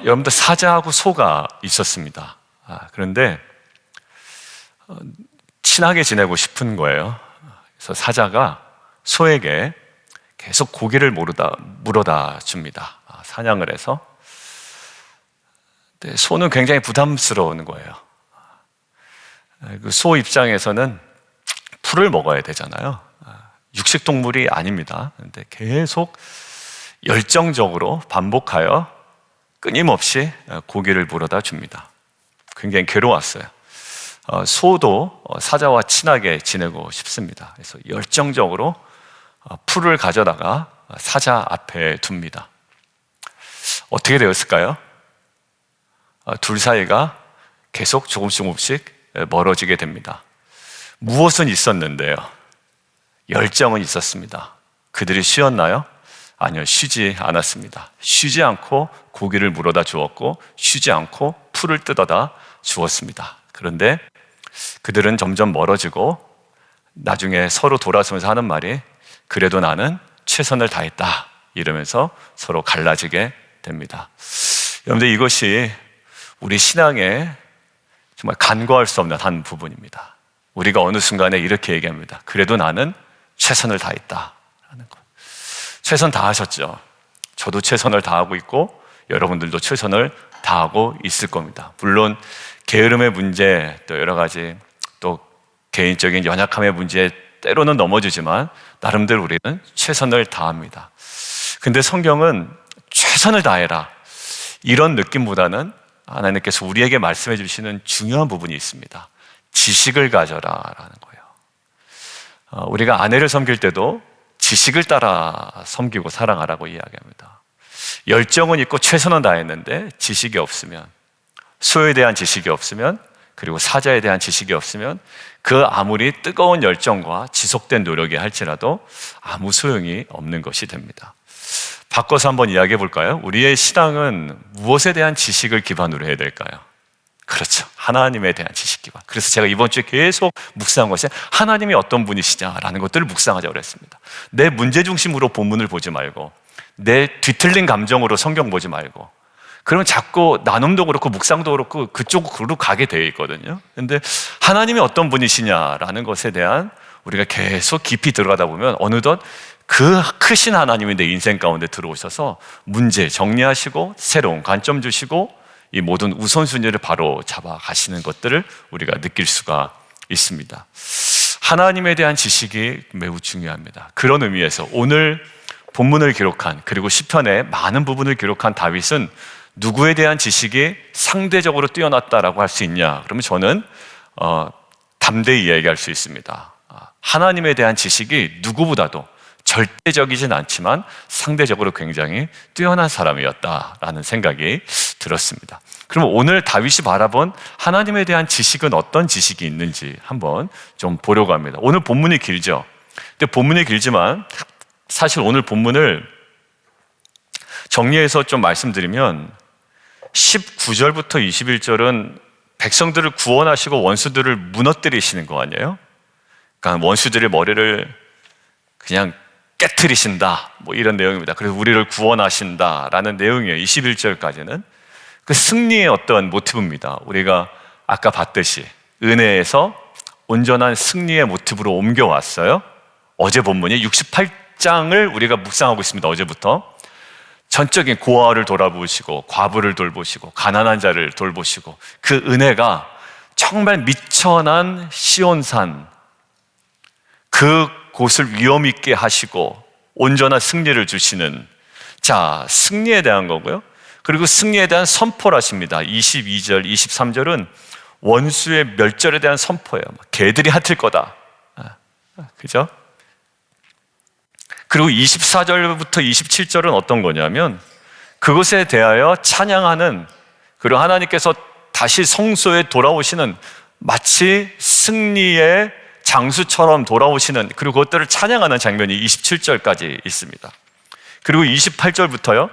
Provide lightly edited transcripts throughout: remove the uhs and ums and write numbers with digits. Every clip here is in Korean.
여러분들 사자하고 소가 있었습니다. 그런데 친하게 지내고 싶은 거예요. 그래서 사자가 소에게 계속 고기를 물어다 줍니다. 사냥을 해서. 근데 소는 굉장히 부담스러운 거예요. 그 소 입장에서는 풀을 먹어야 되잖아요. 육식동물이 아닙니다. 근데 계속 열정적으로 반복하여 끊임없이 고기를 물어다 줍니다. 굉장히 괴로웠어요. 소도 사자와 친하게 지내고 싶습니다. 그래서 열정적으로 풀을 가져다가 사자 앞에 둡니다. 어떻게 되었을까요? 둘 사이가 계속 조금씩 멀어지게 됩니다. 무엇은 있었는데요? 열정은 있었습니다. 그들이 쉬었나요? 아니요, 쉬지 않았습니다. 쉬지 않고 고기를 물어다 주었고 쉬지 않고 풀을 뜯어다 주었습니다. 그런데 그들은 점점 멀어지고 나중에 서로 돌아서면서 하는 말이 그래도 나는 최선을 다했다 이러면서 서로 갈라지게 됩니다. 여러분들, 이것이 우리 신앙에 정말 간과할 수 없는 한 부분입니다. 우리가 어느 순간에 이렇게 얘기합니다. 그래도 나는 최선을 다했다 라는 것. 최선 다하셨죠. 저도 최선을 다하고 있고 여러분들도 최선을 다하고 있을 겁니다. 물론 게으름의 문제, 또 여러 가지 또 개인적인 연약함의 문제에 때로는 넘어지지만 나름대로 우리는 최선을 다합니다. 근데 성경은 최선을 다해라 이런 느낌보다는 하나님께서 우리에게 말씀해 주시는 중요한 부분이 있습니다. 지식을 가져라 라는 거예요. 우리가 아내를 섬길 때도 지식을 따라 섬기고 사랑하라고 이야기합니다. 열정은 있고 최선은 다했는데 지식이 없으면, 소에 대한 지식이 없으면, 그리고 사자에 대한 지식이 없으면 그 아무리 뜨거운 열정과 지속된 노력이 할지라도 아무 소용이 없는 것이 됩니다. 바꿔서 한번 이야기해 볼까요? 우리의 신앙은 무엇에 대한 지식을 기반으로 해야 될까요? 그렇죠. 하나님에 대한 지식 기반. 그래서 제가 이번 주에 계속 묵상한 것이 하나님이 어떤 분이시냐라는 것들을 묵상하자고 그랬습니다. 내 문제 중심으로 본문을 보지 말고 내 뒤틀린 감정으로 성경 보지 말고, 그러면 자꾸 나눔도 그렇고 묵상도 그렇고 그쪽으로 가게 되어 있거든요. 근데 하나님이 어떤 분이시냐라는 것에 대한 우리가 계속 깊이 들어가다 보면 어느덧 그 크신 하나님이 내 인생 가운데 들어오셔서 문제 정리하시고 새로운 관점 주시고 이 모든 우선순위를 바로 잡아 가시는 것들을 우리가 느낄 수가 있습니다. 하나님에 대한 지식이 매우 중요합니다. 그런 의미에서 오늘 본문을 기록한, 그리고 시편의 많은 부분을 기록한 다윗은 누구에 대한 지식이 상대적으로 뛰어났다라고 할 수 있냐? 그러면 저는 담대히 이야기할 수 있습니다. 하나님에 대한 지식이 누구보다도 절대적이진 않지만 상대적으로 굉장히 뛰어난 사람이었다라는 생각이 들었습니다. 그럼 오늘 다윗이 바라본 하나님에 대한 지식은 어떤 지식이 있는지 한번 좀 보려고 합니다. 오늘 본문이 길죠. 근데 본문이 길지만 사실 오늘 본문을 정리해서 좀 말씀드리면 19절부터 21절은 백성들을 구원하시고 원수들을 무너뜨리시는 거 아니에요? 그러니까 원수들의 머리를 그냥 깨트리신다, 뭐 이런 내용입니다. 그래서 우리를 구원하신다라는 내용이에요. 21절까지는 그 승리의 어떤 모티브입니다. 우리가 아까 봤듯이 은혜에서 온전한 승리의 모티브로 옮겨왔어요. 어제 본문이 68장을 우리가 묵상하고 있습니다. 어제부터 전적인 고아를 돌아보시고 과부를 돌보시고 가난한 자를 돌보시고 그 은혜가 정말 미천한 시온산 그 곳을 위험 있게 하시고 온전한 승리를 주시는, 자, 승리에 대한 거고요. 그리고 승리에 대한 선포를 하십니다. 22절, 23절은 원수의 멸절에 대한 선포예요. 개들이 핥을 거다. 그죠? 그리고 24절부터 27절은 어떤 거냐면 그것에 대하여 찬양하는, 그리고 하나님께서 다시 성소에 돌아오시는 마치 승리의 장수처럼 돌아오시는, 그리고 그것들을 찬양하는 장면이 27절까지 있습니다. 그리고 28절부터요,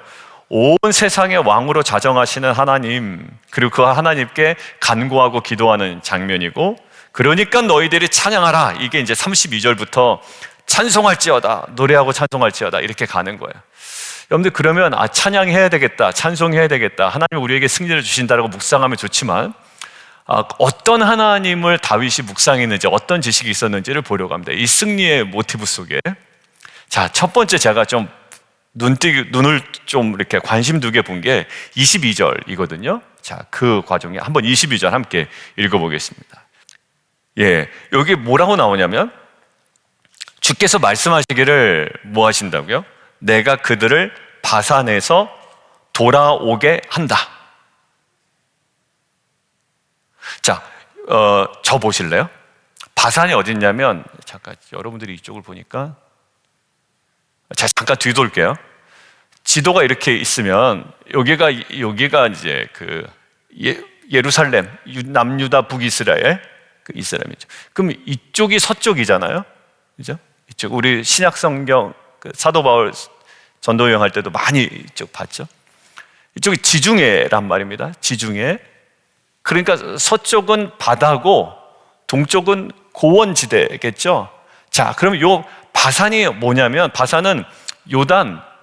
온 세상의 왕으로 자정하시는 하나님, 그리고 그 하나님께 간구하고 기도하는 장면이고, 그러니까 너희들이 찬양하라, 이게 이제 32절부터 찬송할지어다, 노래하고 찬송할지어다 이렇게 가는 거예요. 여러분들 그러면 찬양해야 되겠다, 찬송해야 되겠다, 하나님 우리에게 승리를 주신다라고 묵상하면 좋지만 어떤 하나님을 다윗이 묵상했는지, 어떤 지식이 있었는지를 보려고 합니다. 이 승리의 모티브 속에. 자, 첫 번째 제가 좀 눈을 좀 이렇게 관심 두게 본 게 22절이거든요. 자, 그 과정에 한번 22절 함께 읽어보겠습니다. 예, 여기 뭐라고 나오냐면 주께서 말씀하시기를 뭐 하신다고요? 내가 그들을 바산에서 돌아오게 한다. 자, 저 보실래요? 바산이 어딨냐면, 잠깐 여러분들이 이쪽을 보니까, 자, 잠깐 뒤돌게요. 지도가 이렇게 있으면 여기가 이제 예루살렘, 남유다 북이스라엘, 그 이스라엘이죠. 그럼 이쪽이 서쪽이잖아요, 그죠? 이쪽 우리 신약 성경 사도 바울 전도 여행할 때도 많이 이쪽 봤죠. 이쪽이 지중해란 말입니다. 지중해. 그러니까 서쪽은 바다고 동쪽은 고원지대겠죠. 자, 그럼 요 바산이 뭐냐면, 바산은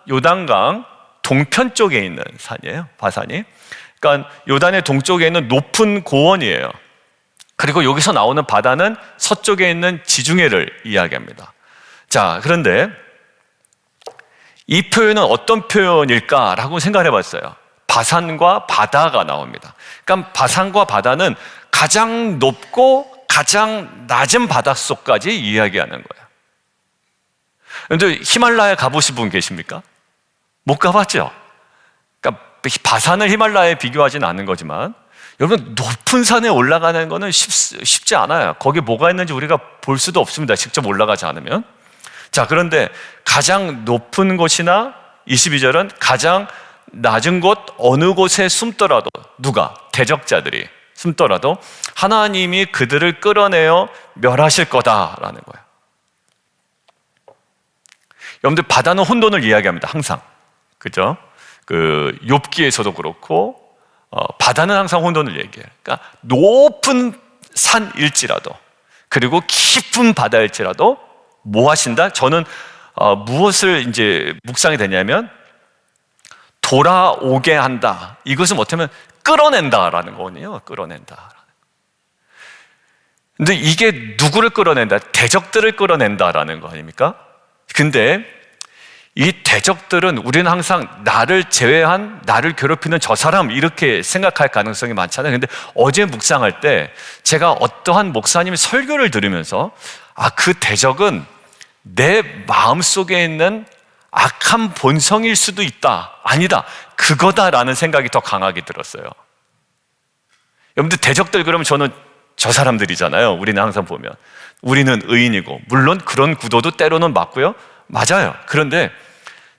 요단강 동편 쪽에 있는 산이에요. 바산이. 그러니까 요단의 동쪽에 있는 높은 고원이에요. 그리고 여기서 나오는 바다는 서쪽에 있는 지중해를 이야기합니다. 자, 그런데 이 표현은 어떤 표현일까라고 생각해 봤어요. 바산과 바다가 나옵니다. 그러니까 바산과 바다는 가장 높고 가장 낮은 바닷속까지 이야기하는 거예요. 그런데 히말라야 가보신 분 계십니까? 못 가봤죠? 그러니까 바산을 히말라야에 비교하지는 않은 거지만, 여러분 높은 산에 올라가는 거는 쉽지 않아요. 거기 뭐가 있는지 우리가 볼 수도 없습니다. 직접 올라가지 않으면. 자, 그런데 가장 높은 곳이나 22절은 가장 낮은 곳 어느 곳에 숨더라도, 누가? 대적자들이 숨더라도 하나님이 그들을 끌어내어 멸하실 거다라는 거예요. 여러분들 바다는 혼돈을 이야기합니다. 항상. 그죠? 욥기에서도 그렇고 바다는 항상 혼돈을 얘기해요. 그러니까 높은 산일지라도, 그리고 깊은 바다일지라도 뭐 하신다? 저는 무엇을 이제 묵상이 되냐면 돌아오게 한다. 이것은 어쩌면 끌어낸다라는 거거든요. 끌어낸다. 근데 이게 누구를 끌어낸다? 대적들을 끌어낸다라는 거 아닙니까? 근데 이 대적들은 우리는 항상 나를 제외한, 나를 괴롭히는 저 사람, 이렇게 생각할 가능성이 많잖아요. 근데 어제 묵상할 때 제가 어떠한 목사님의 설교를 들으면서 그 대적은 내 마음속에 있는 악한 본성일 수도 있다, 아니다, 그거다라는 생각이 더 강하게 들었어요. 여러분들 대적들 그러면 저는 저 사람들이잖아요. 우리는 항상 보면 우리는 의인이고, 물론 그런 구도도 때로는 맞고요, 맞아요. 그런데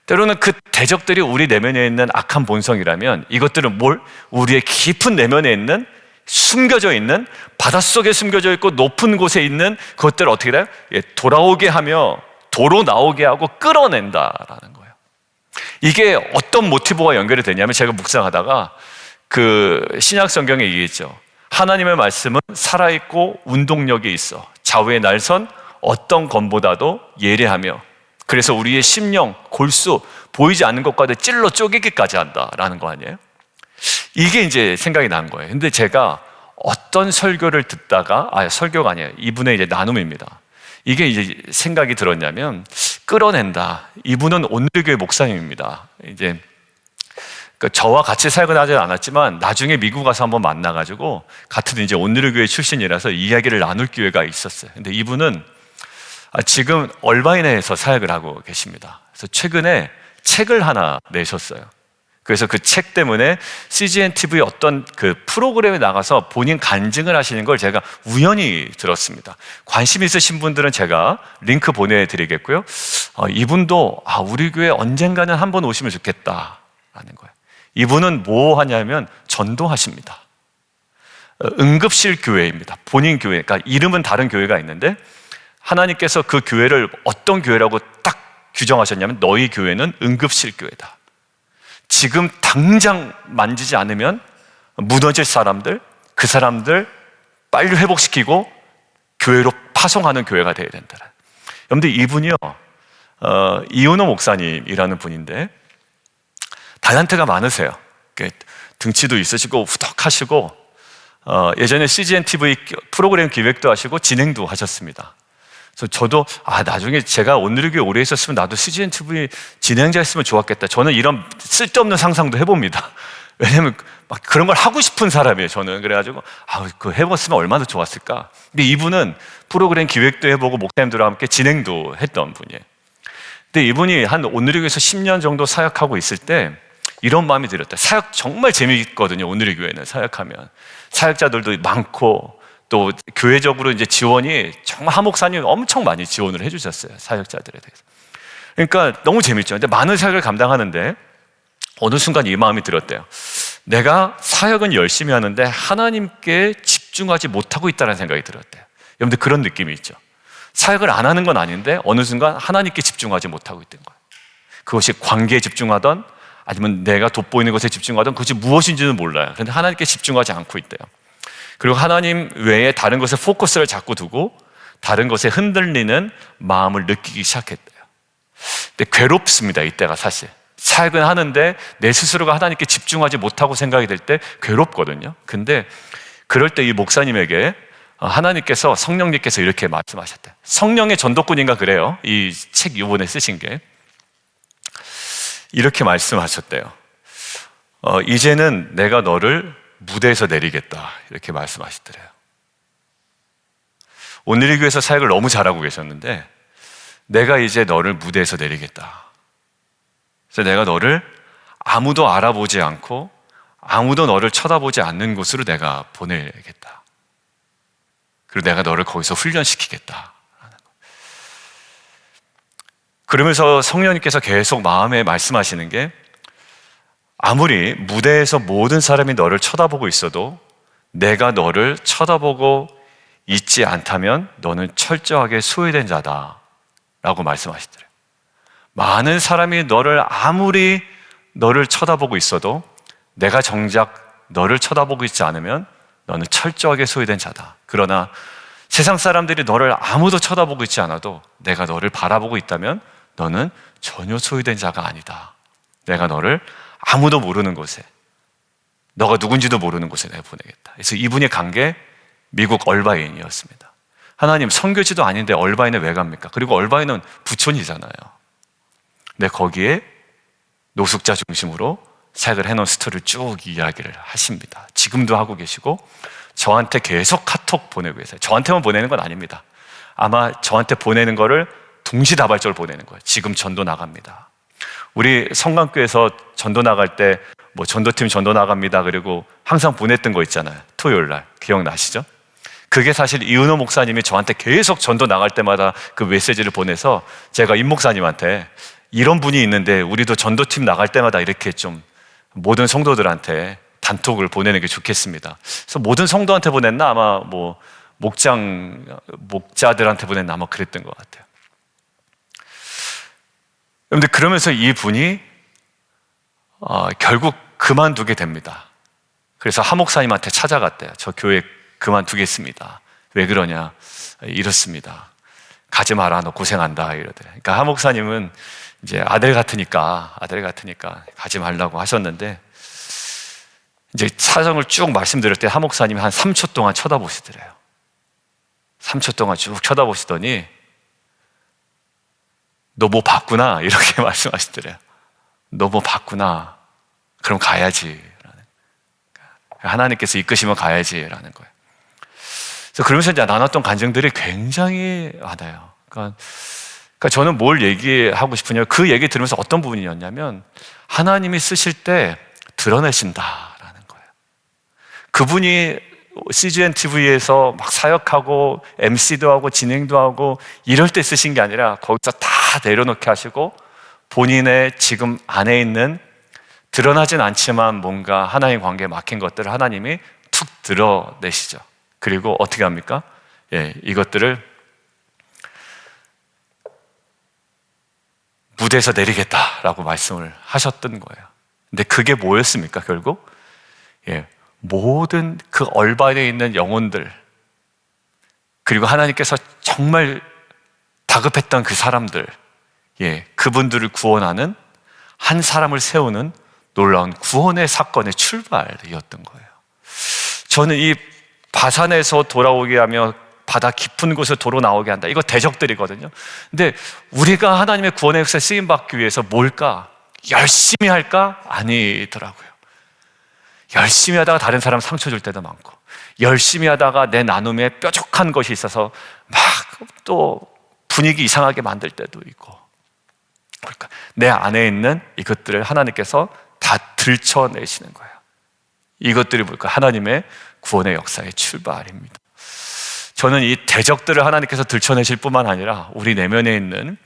때로는 그 대적들이 우리 내면에 있는 악한 본성이라면, 이것들은 우리의 깊은 내면에 있는, 숨겨져 있는, 바닷속에 숨겨져 있고 높은 곳에 있는 그것들을 어떻게 돼요? 돌아오게 하며 도로 나오게 하고 끌어낸다라는 거예요. 이게 어떤 모티브와 연결이 되냐면, 제가 묵상하다가 신약 성경에 얘기했죠. 하나님의 말씀은 살아있고 운동력이 있어 좌우의 날선 어떤 검보다도 예리하며, 그래서 우리의 심령, 골수, 보이지 않는 것과도 찔러 쪼개기까지 한다라는 거 아니에요? 이게 이제 생각이 난 거예요. 근데 제가 어떤 설교를 듣다가, 설교가 아니에요, 이분의 이제 나눔입니다. 이게 이제 생각이 들었냐면, 끌어낸다. 이분은 온누리교회 목사님입니다. 이제 저와 같이 사역은 하지 않았지만 나중에 미국 가서 한번 만나가지고 같은 이제 온누리교회 출신이라서 이야기를 나눌 기회가 있었어요. 근데 이분은 지금 얼바인에서 사역을 하고 계십니다. 그래서 최근에 책을 하나 내셨어요. 그래서 그 책 때문에 CGN TV 어떤 프로그램에 나가서 본인 간증을 하시는 걸 제가 우연히 들었습니다. 관심 있으신 분들은 제가 링크 보내드리겠고요. 이분도 우리 교회 언젠가는 한번 오시면 좋겠다라는 거예요. 이분은 뭐 하냐면 전도하십니다. 응급실 교회입니다. 본인 교회, 그러니까 이름은 다른 교회가 있는데 하나님께서 그 교회를 어떤 교회라고 딱 규정하셨냐면, 너희 교회는 응급실 교회다. 지금 당장 만지지 않으면 무너질 사람들, 그 사람들 빨리 회복시키고 교회로 파송하는 교회가 되어야 된다. 여러분들 이분이요, 이은호 목사님이라는 분인데, 달란트가 많으세요. 등치도 있으시고 후덕하시고 예전에 CGN TV 프로그램 기획도 하시고 진행도 하셨습니다. 그래서 저도 나중에 제가 온누리교회 오래 있었으면 나도 CGN TV 진행자 했으면 좋았겠다. 저는 이런 쓸데없는 상상도 해봅니다. 왜냐면 막 그런 걸 하고 싶은 사람이에요, 저는. 그래가지고 그거 해봤으면 얼마나 좋았을까. 근데 이분은 프로그램 기획도 해보고 목사님들과 함께 진행도 했던 분이에요. 근데 이분이 한 온누리교회에서 10년 정도 사역하고 있을 때 이런 마음이 들었다. 사역 정말 재미있거든요. 온누리교회는 사역하면 사역자들도 많고 또 교회적으로 이제 지원이 정말 한 목사님 엄청 많이 지원을 해주셨어요, 사역자들에 대해서. 그러니까 너무 재밌죠. 근데 많은 사역을 감당하는데 어느 순간 이 마음이 들었대요. 내가 사역은 열심히 하는데 하나님께 집중하지 못하고 있다는 생각이 들었대요. 여러분들 그런 느낌이 있죠. 사역을 안 하는 건 아닌데 어느 순간 하나님께 집중하지 못하고 있던 거예요. 그것이 관계에 집중하던 아니면 내가 돋보이는 것에 집중하던 그것이 무엇인지는 몰라요. 그런데 하나님께 집중하지 않고 있대요. 그리고 하나님 외에 다른 것에 포커스를 자꾸 두고 다른 것에 흔들리는 마음을 느끼기 시작했대요. 근데 괴롭습니다, 이때가 사실. 사역은 하는데 내 스스로가 하나님께 집중하지 못하고 생각이 될 때 괴롭거든요. 근데 그럴 때 이 목사님에게 하나님께서, 성령님께서 이렇게 말씀하셨대요. 성령의 전도꾼인가 그래요. 이 책 이번에 쓰신 게. 이렇게 말씀하셨대요. 이제는 내가 너를 무대에서 내리겠다. 이렇게 말씀하시더래요. 온누리교회에서 사역을 너무 잘하고 계셨는데 내가 이제 너를 무대에서 내리겠다. 그래서 내가 너를 아무도 알아보지 않고 아무도 너를 쳐다보지 않는 곳으로 내가 보내겠다. 그리고 내가 너를 거기서 훈련시키겠다. 그러면서 성령님께서 계속 마음에 말씀하시는 게 아무리 무대에서 모든 사람이 너를 쳐다보고 있어도 내가 너를 쳐다보고 있지 않다면 너는 철저하게 소외된 자다 라고 말씀하시더래요. 많은 사람이 아무리 너를 쳐다보고 있어도 내가 정작 너를 쳐다보고 있지 않으면 너는 철저하게 소외된 자다. 그러나 세상 사람들이 너를 아무도 쳐다보고 있지 않아도 내가 너를 바라보고 있다면 너는 전혀 소외된 자가 아니다. 내가 너를 아무도 모르는 곳에, 너가 누군지도 모르는 곳에 내가 보내겠다. 그래서 이분이 간 게 미국 얼바인이었습니다. 하나님, 선교지도 아닌데 얼바인에 왜 갑니까? 그리고 얼바인은 부촌이잖아요. 근데 거기에 노숙자 중심으로 사역을 해놓은 스토리를 쭉 이야기를 하십니다. 지금도 하고 계시고 저한테 계속 카톡 보내고 계세요. 저한테만 보내는 건 아닙니다. 아마 저한테 보내는 거를 동시다발적으로 보내는 거예요. 지금 전도 나갑니다. 우리 성강교에서 전도 나갈 때 뭐 전도팀 전도 나갑니다. 그리고 항상 보냈던 거 있잖아요. 토요일 날. 기억나시죠? 그게 사실 이은호 목사님이 저한테 계속 전도 나갈 때마다 그 메시지를 보내서 제가 임 목사님한테 이런 분이 있는데 우리도 전도팀 나갈 때마다 이렇게 좀 모든 성도들한테 단톡을 보내는 게 좋겠습니다. 그래서 모든 성도한테 보냈나? 아마 뭐 목자들한테 보냈나? 아마 그랬던 것 같아요. 그런데 그러면서 이 분이 결국 그만두게 됩니다. 그래서 하 목사님한테 찾아갔대요. 저 교회 그만두겠습니다. 왜 그러냐? 이렇습니다. 가지 마라, 너 고생한다 이러더래요. 그러니까 하 목사님은 이제 아들 같으니까 가지 말라고 하셨는데 이제 사정을 쭉 말씀드릴 때 하 목사님이 한 3초 동안 쳐다보시더래요. 3초 동안 쭉 쳐다보시더니 너 뭐 봤구나 이렇게 말씀하시더래요. 너 뭐 봤구나. 그럼 가야지. 하나님께서 이끄시면 가야지라는 거예요. 그래서 그러면서 이제 나눴던 간증들이 굉장히 많아요. 그러니까 저는 뭘 얘기하고 싶으냐면 그 얘기 들으면서 어떤 부분이었냐면 하나님이 쓰실 때 드러내신다라는 거예요. 그분이 CGN TV에서 막 사역하고 MC도 하고 진행도 하고 이럴 때 쓰신 게 아니라 거기서 다 내려놓게 하시고 본인의 지금 안에 있는 드러나진 않지만 뭔가 하나님 관계에 막힌 것들을 하나님이 툭 드러내시죠. 그리고 어떻게 합니까? 이것들을 무대에서 내리겠다라고 말씀을 하셨던 거예요. 근데 그게 뭐였습니까? 결국 모든 그 얼반에 있는 영혼들 그리고 하나님께서 정말 다급했던 그 사람들 그분들을 구원하는 한 사람을 세우는 놀라운 구원의 사건의 출발이었던 거예요. 저는 이 바산에서 돌아오게 하며 바다 깊은 곳에 도로 나오게 한다, 이거 대적들이거든요. 근데 우리가 하나님의 구원의 역사에 쓰임받기 위해서 뭘까? 열심히 할까? 아니더라고요. 열심히 하다가 다른 사람 상처 줄 때도 많고, 열심히 하다가 내 나눔에 뾰족한 것이 있어서 막 또 분위기 이상하게 만들 때도 있고, 그러니까 내 안에 있는 이것들을 하나님께서 다 들춰내시는 거예요. 이것들이 뭘까? 하나님의 구원의 역사의 출발입니다. 저는 이 대적들을 하나님께서 들춰내실 뿐만 아니라 우리 내면에 있는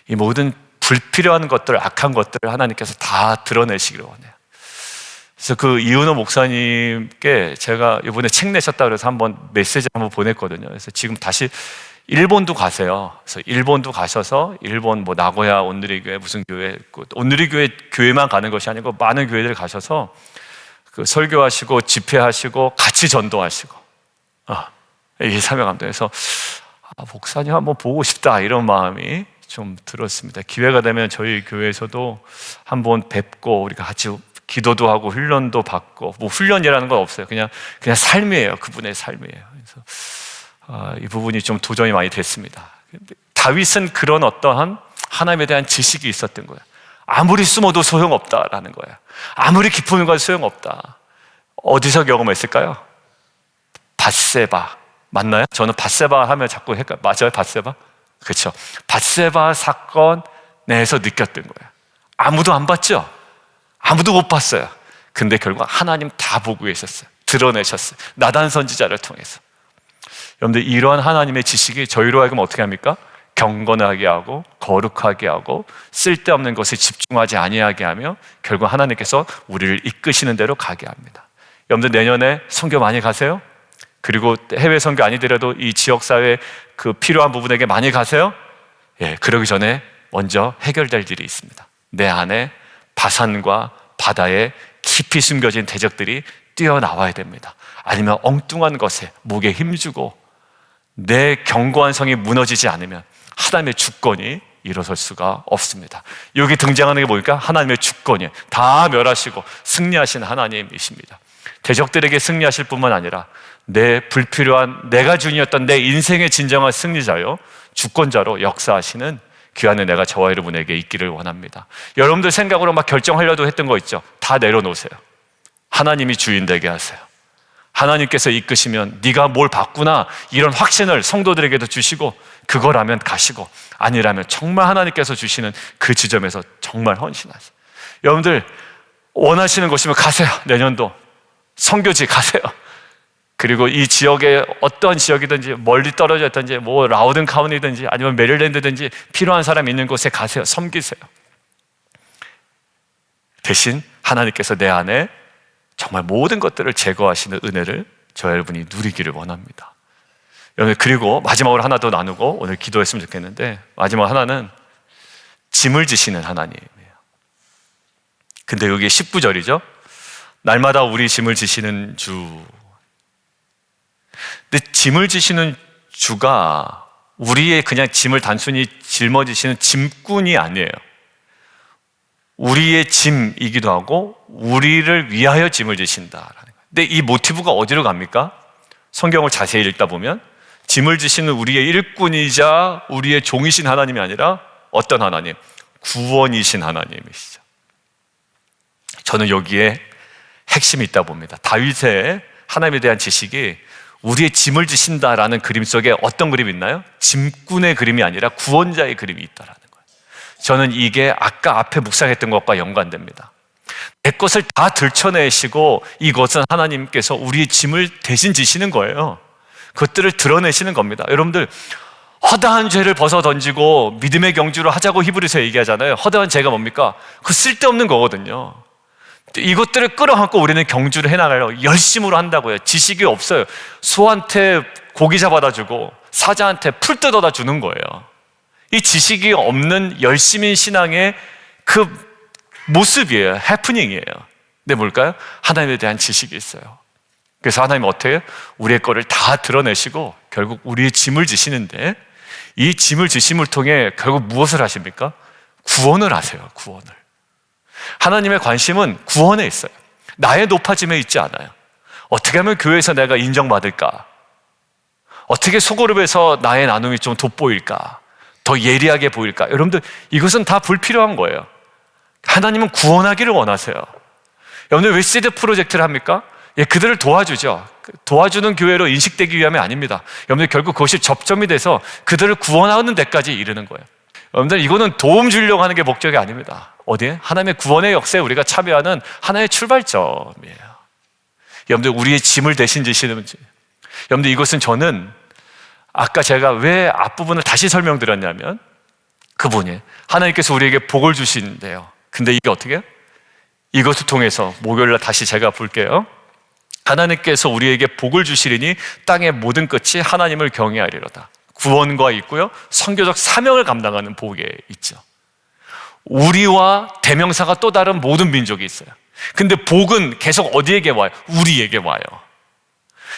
이 모든 불필요한 것들, 악한 것들을 하나님께서 다 드러내시기를 원해요. 그래서 그 이은호 목사님께 제가 이번에 책 내셨다 그래서 한번 메시지 한번 보냈거든요. 그래서 지금 다시 일본도 가세요. 그래서 일본도 가셔서 일본 뭐 나고야 온누리 교회 무슨 교회, 온누리 교회만 가는 것이 아니고 많은 교회들 가셔서 그 설교하시고 집회하시고 같이 전도하시고, 이 사명감도에서 목사님 한번 보고 싶다, 이런 마음이 좀 들었습니다. 기회가 되면 저희 교회에서도 한번 뵙고 우리가 같이 기도도 하고 훈련도 받고, 뭐 훈련이라는 건 없어요. 그냥 삶이에요. 그분의 삶이에요. 그래서 이 부분이 좀 도전이 많이 됐습니다. 다윗은 그런 어떠한 하나님에 대한 지식이 있었던 거예요. 아무리 숨어도 소용없다라는 거예요. 아무리 깊은 건 소용없다. 어디서 경험했을까요? 밧세바 맞나요? 저는 밧세바 하면 자꾸 헷갈려요. 맞아요? 밧세바? 그렇죠. 밧세바 사건 내에서 느꼈던 거예요. 아무도 안 봤죠? 아무도 못 봤어요. 근데 결국 하나님 다 보고 계셨어요. 드러내셨어요. 나단 선지자를 통해서. 여러분들, 이러한 하나님의 지식이 저희로 하여금 어떻게 합니까? 경건하게 하고 거룩하게 하고 쓸데없는 것에 집중하지 아니하게 하며 결국 하나님께서 우리를 이끄시는 대로 가게 합니다. 여러분들, 내년에 선교 많이 가세요? 그리고 해외 선교 아니더라도 이 지역사회 그 필요한 부분에게 많이 가세요? 예, 그러기 전에 먼저 해결될 일이 있습니다. 내 안에 바산과 바다에 깊이 숨겨진 대적들이 뛰어나와야 됩니다. 아니면 엉뚱한 것에 목에 힘주고 내 견고한 성이 무너지지 않으면 하나님의 주권이 일어설 수가 없습니다. 여기 등장하는 게 뭡니까? 하나님의 주권이에요. 다 멸하시고 승리하신 하나님이십니다. 대적들에게 승리하실 뿐만 아니라 내 불필요한 내가 주인이었던 내 인생의 진정한 승리자요, 주권자로 역사하시는 귀한 은혜가 저와 여러분에게 있기를 원합니다. 여러분들 생각으로 막 결정하려도 했던 거 있죠? 다 내려놓으세요. 하나님이 주인 되게 하세요. 하나님께서 이끄시면 네가 뭘 봤구나, 이런 확신을 성도들에게도 주시고, 그거라면 가시고 아니라면 정말 하나님께서 주시는 그 지점에서 정말 헌신하세요. 여러분들 원하시는 곳이면 가세요. 내년도 선교지 가세요. 그리고 이 지역에 어떤 지역이든지 멀리 떨어져 있든지 뭐 라우든 카운티든지 아니면 메릴랜드든지 필요한 사람이 있는 곳에 가세요. 섬기세요. 대신 하나님께서 내 안에 정말 모든 것들을 제거하시는 은혜를 저 여러분이 누리기를 원합니다. 여러분, 그리고 마지막으로 하나 더 나누고 오늘 기도했으면 좋겠는데, 마지막 하나는 짐을 지시는 하나님이에요. 근데 여기 19절이죠. 날마다 우리 짐을 지시는 주. 근데 짐을 지시는 주가 우리의 그냥 짐을 단순히 짊어지시는 짐꾼이 아니에요. 우리의 짐이기도 하고 우리를 위하여 짐을 지신다라는 거예요. 근데 이 모티브가 어디로 갑니까? 성경을 자세히 읽다 보면 짐을 지시는 우리의 일꾼이자 우리의 종이신 하나님이 아니라 어떤 하나님? 구원이신 하나님이시죠. 저는 여기에 핵심이 있다 봅니다. 다윗의 하나님에 대한 지식이 우리의 짐을 지신다라는 그림 속에 어떤 그림이 있나요? 짐꾼의 그림이 아니라 구원자의 그림이 있다라는 거예요. 저는 이게 아까 앞에 묵상했던 것과 연관됩니다. 내 것을 다 들춰내시고 이것은 하나님께서 우리의 짐을 대신 지시는 거예요. 그것들을 드러내시는 겁니다. 여러분들, 허다한 죄를 벗어 던지고 믿음의 경주를 하자고 히브리서에 얘기하잖아요. 허다한 죄가 뭡니까? 그 쓸데없는 거거든요. 이것들을 끌어안고 우리는 경주를 해나가려고 열심으로 한다고요. 지식이 없어요. 소한테 고기 잡아다 주고 사자한테 풀 뜯어다 주는 거예요. 이 지식이 없는 열심인 신앙의 그 모습이에요. 해프닝이에요. 근데 뭘까요? 하나님에 대한 지식이 있어요. 그래서 하나님은 어떻게 해요? 우리의 거를 다 드러내시고 결국 우리의 짐을 지시는데, 이 짐을 지심을 통해 결국 무엇을 하십니까? 구원을 하세요. 구원을. 하나님의 관심은 구원에 있어요. 나의 높아짐에 있지 않아요. 어떻게 하면 교회에서 내가 인정받을까? 어떻게 소그룹에서 나의 나눔이 좀 돋보일까? 더 예리하게 보일까? 여러분들, 이것은 다 불필요한 거예요. 하나님은 구원하기를 원하세요. 여러분들 왜 시드 프로젝트를 합니까? 예, 그들을 도와주죠. 도와주는 교회로 인식되기 위함이 아닙니다. 여러분들, 결국 그것이 접점이 돼서 그들을 구원하는 데까지 이르는 거예요. 여러분들, 이거는 도움 주려고 하는 게 목적이 아닙니다. 어디에? 하나님의 구원의 역사에 우리가 참여하는 하나의 출발점이에요. 여러분들, 우리의 짐을 대신 지시는 문제. 여러분들, 이것은 저는 아까 제가 왜 앞부분을 다시 설명드렸냐면, 그분이 하나님께서 우리에게 복을 주신대요. 근데 이게 어떻게 해요? 이것을 통해서 목요일날 다시 제가 볼게요. 하나님께서 우리에게 복을 주시리니 땅의 모든 끝이 하나님을 경외하리로다. 구원과 있고요, 선교적 사명을 감당하는 복에 있죠. 우리와 대명사가 또 다른 모든 민족이 있어요. 근데 복은 계속 어디에게 와요? 우리에게 와요.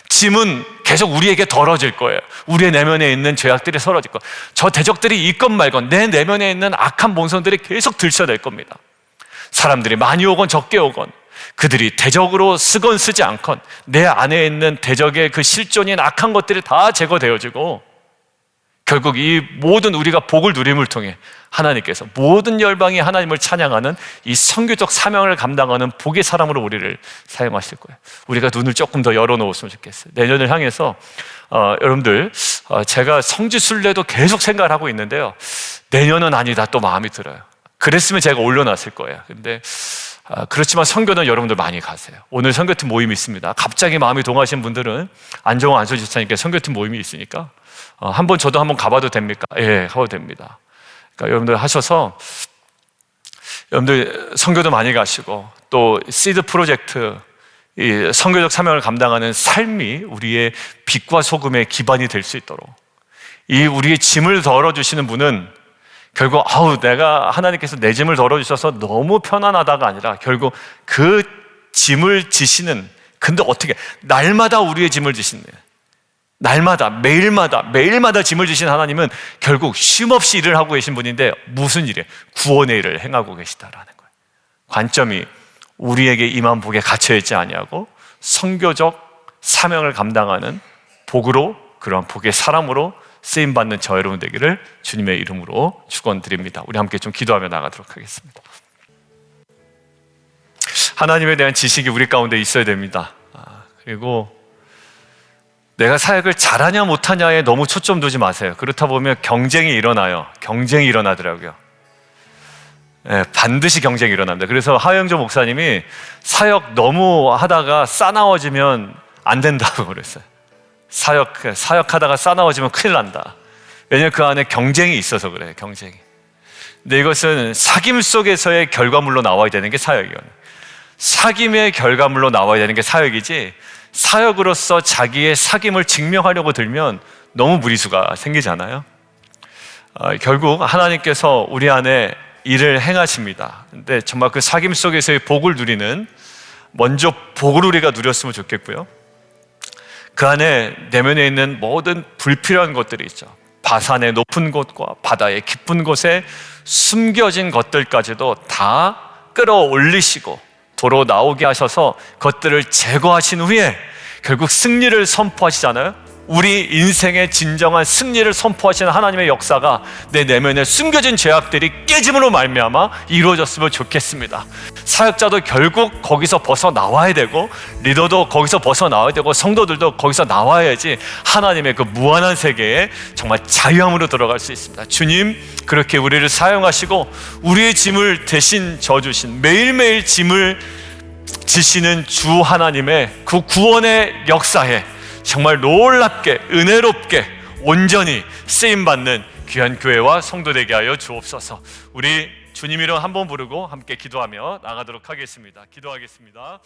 짐은 계속 우리에게 덜어질 거예요. 우리의 내면에 있는 죄악들이 덜어질 거예요. 저 대적들이 있건 말건 내 내면에 있는 악한 본성들이 계속 들춰낼 겁니다. 사람들이 많이 오건 적게 오건, 그들이 대적으로 쓰건 쓰지 않건 내 안에 있는 대적의 그 실존인 악한 것들이 다 제거되어지고, 결국 이 모든 우리가 복을 누림을 통해 하나님께서 모든 열방이 하나님을 찬양하는 이 선교적 사명을 감당하는 복의 사람으로 우리를 사용하실 거예요. 우리가 눈을 조금 더 열어놓았으면 좋겠어요. 내년을 향해서 여러분들, 제가 성지순례도 계속 생각을 하고 있는데요, 내년은 아니다 또 마음이 들어요. 그랬으면 제가 올려놨을 거예요. 근데 그렇지만 선교는 여러분들 많이 가세요. 오늘 선교팀 모임이 있습니다. 갑자기 마음이 동하신 분들은 안정호 안소집사님께 선교팀 모임이 있으니까 저도 한번 가봐도 됩니까? 예, 가봐도 됩니다. 그러니까 여러분들 하셔서, 여러분들 선교도 많이 가시고, 또 시드 프로젝트, 이 선교적 사명을 감당하는 삶이 우리의 빛과 소금의 기반이 될 수 있도록, 이 우리의 짐을 덜어주시는 분은 결국 내가 하나님께서 내 짐을 덜어주셔서 너무 편안하다가 아니라, 결국 그 짐을 지시는, 근데 어떻게 날마다 우리의 짐을 지시는, 날마다 매일마다 짐을 지신 하나님은 결국 쉼없이 일을 하고 계신 분인데, 무슨 일이에요? 구원의 일을 행하고 계시다라는 거예요. 관점이 우리에게 임한 복에 갇혀있지 아니하고 선교적 사명을 감당하는 복으로, 그러한 복의 사람으로 쓰임받는 저 여러분 되기를 주님의 이름으로 축원드립니다. 우리 함께 좀 기도하며 나가도록 하겠습니다. 하나님에 대한 지식이 우리 가운데 있어야 됩니다. 그리고 내가 사역을 잘하냐 못하냐에 너무 초점 두지 마세요. 그렇다 보면 경쟁이 일어나요. 경쟁이 일어나더라고요. 네, 반드시 경쟁이 일어납니다. 그래서 하영조 목사님이 사역 너무 하다가 싸나워지면 안 된다고 그랬어요. 사역하다가 싸나워지면 큰일 난다. 왜냐하면 그 안에 경쟁이 있어서 그래요. 경쟁이. 근데 이것은 사귐 속에서의 결과물로 나와야 되는 게 사역이에요. 사귐의 결과물로 나와야 되는 게 사역이지, 사역으로서 자기의 사귐을 증명하려고 들면 너무 무리수가 생기잖아요. 결국 하나님께서 우리 안에 일을 행하십니다. 근데 정말 그 사귐 속에서의 복을 누리는, 먼저 복을 우리가 누렸으면 좋겠고요, 그 안에 내면에 있는 모든 불필요한 것들이 있죠. 바산의 높은 곳과 바다의 깊은 곳에 숨겨진 것들까지도 다 끌어올리시고 도로 나오게 하셔서 그것들을 제거하신 후에 결국 승리를 선포하시잖아요. 우리 인생의 진정한 승리를 선포하시는 하나님의 역사가 내 내면에 숨겨진 죄악들이 깨짐으로 말미암아 이루어졌으면 좋겠습니다. 사역자도 결국 거기서 벗어나와야 되고, 리더도 거기서 벗어나와야 되고, 성도들도 거기서 나와야지 하나님의 그 무한한 세계에 정말 자유함으로 들어갈 수 있습니다. 주님, 그렇게 우리를 사용하시고 우리의 짐을 대신 져주신, 매일매일 짐을 지시는 주 하나님의 그 구원의 역사에 정말 놀랍게, 은혜롭게, 온전히 쓰임받는 귀한 교회와 성도 되게 하여 주옵소서. 우리 주님 이름 한번 부르고 함께 기도하며 나가도록 하겠습니다. 기도하겠습니다.